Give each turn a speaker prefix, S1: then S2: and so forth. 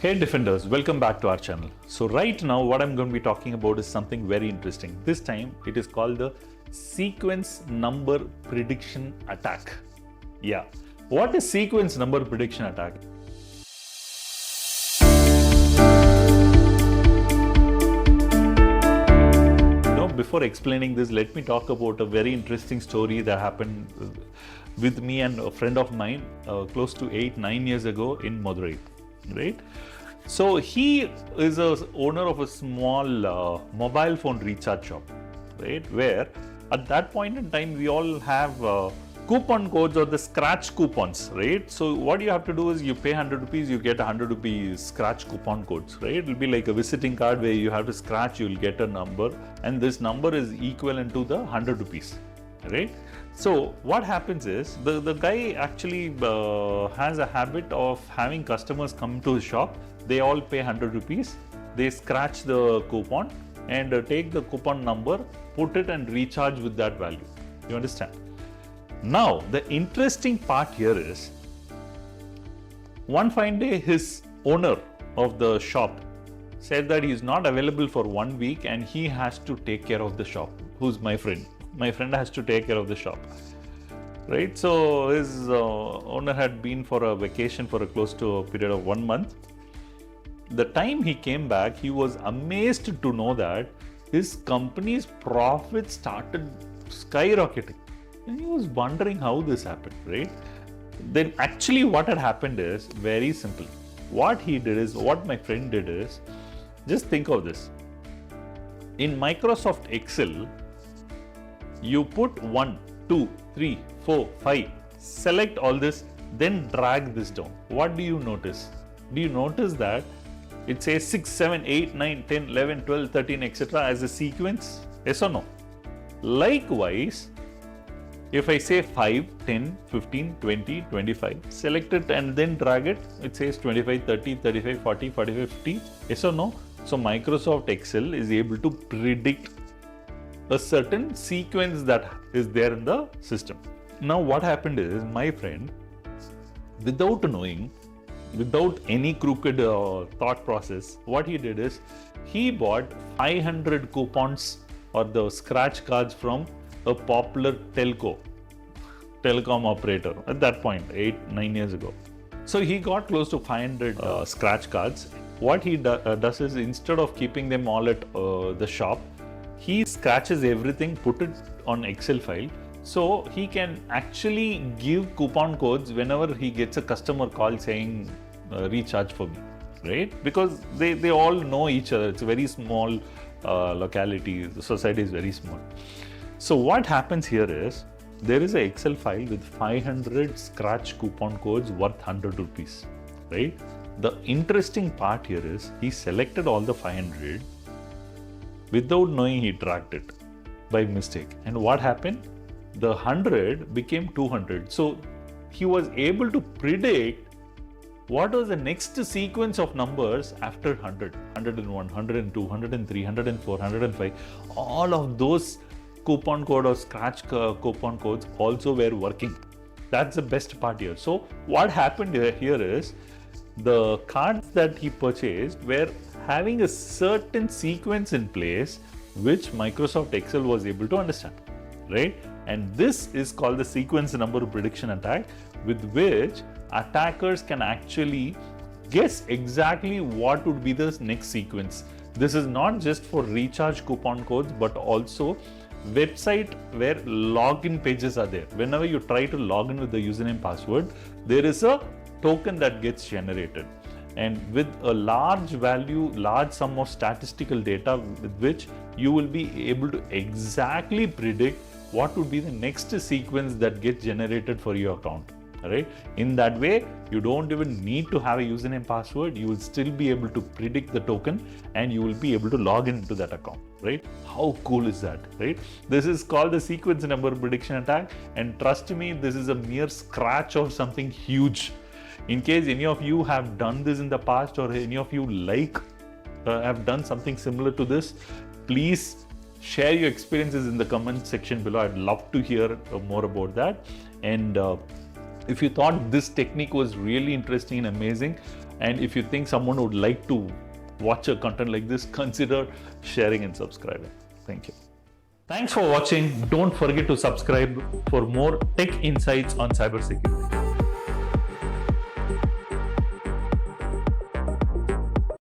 S1: Hey Defenders, welcome back to our channel. So right now what I'm going to be talking about is something very interesting. This time it is called the sequence number prediction attack. Yeah. What is sequence number prediction attack? Before explaining this, let me talk about a very interesting story that happened with me and a friend of mine close to 8-9 years ago in Madurai, right? So he is a owner of a small mobile phone recharge shop, right? Where at that point in time we all have coupon codes or the scratch coupons, right? So what you have to do is you pay 100 rupees, you get 100 rupees scratch coupon codes, right? It will be like a visiting card where you have to scratch, you will get a number, and this number is equivalent to the 100 rupees, right? So what happens is the guy actually has a habit of having customers come to his shop. They all pay 100 rupees, they scratch the coupon and take the coupon number, put it and recharge with that value. You understand? Now, the interesting part here is, one fine day his owner of the shop said that he is not available for 1 week and he has to take care of the shop. Who's my friend? My friend has to take care of the shop, right? So his owner had been for a vacation for a close to a period of 1 month. The time he came back, he was amazed to know that his company's profit started skyrocketing. And he was wondering how this happened, right? Then actually what had happened is very simple. What my friend did is, just think of this. In Microsoft Excel, you put 1, 2, 3, 4, 5, select all this, then drag this down. What do you notice? Do you notice that it says 6, 7, 8, 9, 10, 11, 12, 13, etc. as a sequence? Yes or no? Likewise, if I say 5, 10, 15, 20, 25, select it and then drag it, it says 25, 30, 35, 40, 45, 50. Yes or no? So Microsoft Excel is able to predict a certain sequence that is there in the system. Now what happened is, my friend, without knowing, without any crooked thought process, what he did is, he bought 500 coupons or the scratch cards from a popular telecom operator at that point, 8-9 years ago. So he got close to 500 scratch cards. What he does is, instead of keeping them all at the shop, he scratches everything, put it on Excel file, so he can actually give coupon codes whenever he gets a customer call saying recharge for me, right? Because they all know each other. It's a very small locality. The society is very small. So what happens here is, there is an Excel file with 500 scratch coupon codes worth 100 rupees, right? The interesting part here is, he selected all the 500 without knowing, he dragged it by mistake. And what happened? The 100 became 200. So he was able to predict what was the next sequence of numbers after 100, 101, 102, 103, 104, 105. All of those coupon code or scratch coupon codes also were working. That's the best part here. So what happened here is, the cards that he purchased were having a certain sequence in place which Microsoft Excel was able to understand, right? And this is called the sequence number prediction attack, with which attackers can actually guess exactly what would be the next sequence. This is not just for recharge coupon codes, but also website where login pages are there. Whenever you try to log in with the username password, there is a token that gets generated. And with a large sum of statistical data with which you will be able to exactly predict what would be the next sequence that gets generated for your account. Right? In that way, you don't even need to have a username password. You will still be able to predict the token and you will be able to log into that account, right? How cool is that, right? This is called the sequence number prediction attack, and trust me, this is a mere scratch of something huge. In case any of you have done this in the past, or any of you have done something similar to this, please share your experiences in the comment section below. I'd love to hear more about that. And if you thought this technique was really interesting and amazing, And if you think someone would like to watch a content like this, consider sharing and subscribing. Thank you. Thanks for watching. Don't forget to subscribe for more tech insights on cybersecurity.